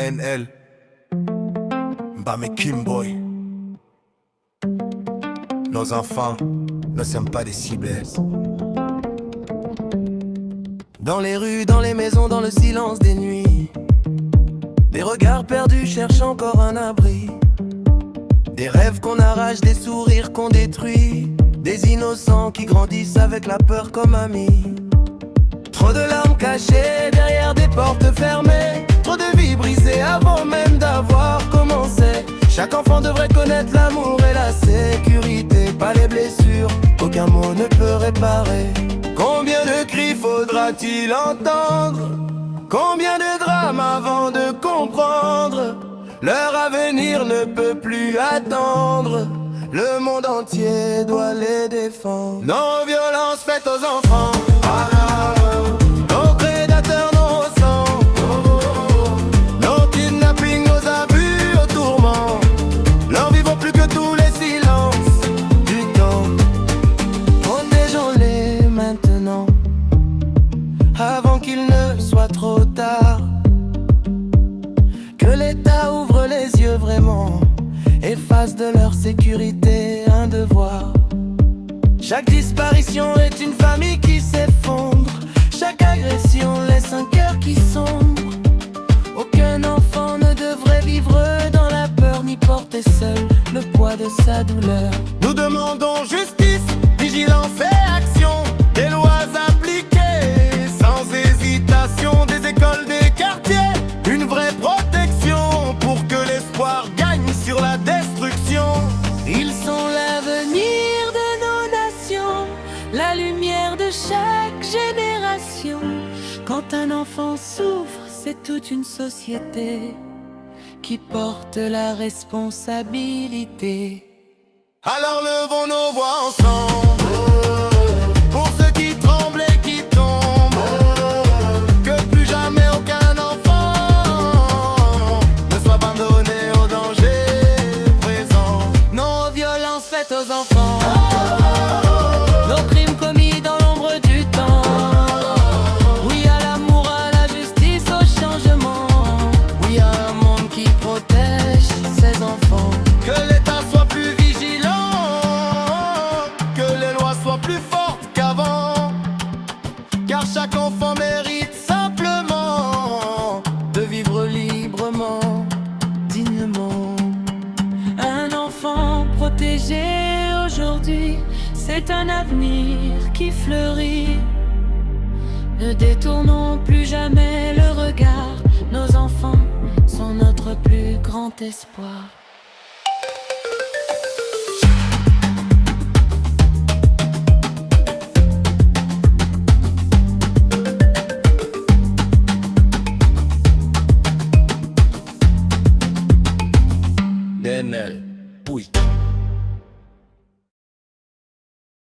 ANL Mbame Kimboy. Nos enfants ne sont pas des cibles. Dans les rues, dans les maisons, dans le silence des nuits, des regards perdus cherchent encore un abri. Des rêves qu'on arrache, des sourires qu'on détruit, des innocents qui grandissent avec la peur comme amis. Trop de larmes cachées derrière des portes fermées, trop de vies brisées avant même d'avoir commencé. Chaque enfant devrait connaître l'amour et la sécurité, pas les blessures qu'aucun mot ne peut réparer. Combien de cris faudra-t-il entendre? Combien de drames avant de comprendre? Leur avenir ne peut plus attendre. Le monde entier doit les défendre. Nos violences faites aux enfants, nos prédateurs, nos sangs, nos kidnappings, nos abus, aux tourments. N'en vivons plus que tous les silences du temps. Protégeons-les maintenant, avant qu'il ne soit trop tard. Que l'État ouvre les yeux vraiment et fasse de leur sécurité un devoir. Chaque disparition est une famille qui s'effondre. Chaque agression laisse un cœur qui sombre. Aucun enfant ne devrait vivre dans la peur ni porter seul le poids de sa douleur. Nous demandons justice, vigilance et action, des lois appliquées sans hésitation, des écoles, des quartiers, une vraie protection pour que l'espoir gagne sur la destruction. Ils sont l'avenir de nos nations, la lumière de chaque génération. Quand un enfant souffre, c'est toute une société qui porte la responsabilité. Alors levons nos voix ensemble, pour ceux qui tremblent et qui tombent, que plus jamais aucun enfant ne soit abandonné au danger présent. Nos violences faites aux enfants, nos crimes commis dans l'ombre du temps. Oui à l'amour, à la justice, au changement. Oui à un monde qui protège ses enfants. Que l'État soit plus vigilant, que les lois soient plus fortes qu'avant, car chaque enfant mérite simplement de vivre librement, dignement. Un enfant protégé aujourd'hui, c'est un avenir qui fleurit. Ne détournons plus jamais le regard, nos enfants sont notre plus grand espoir. ANL, oui.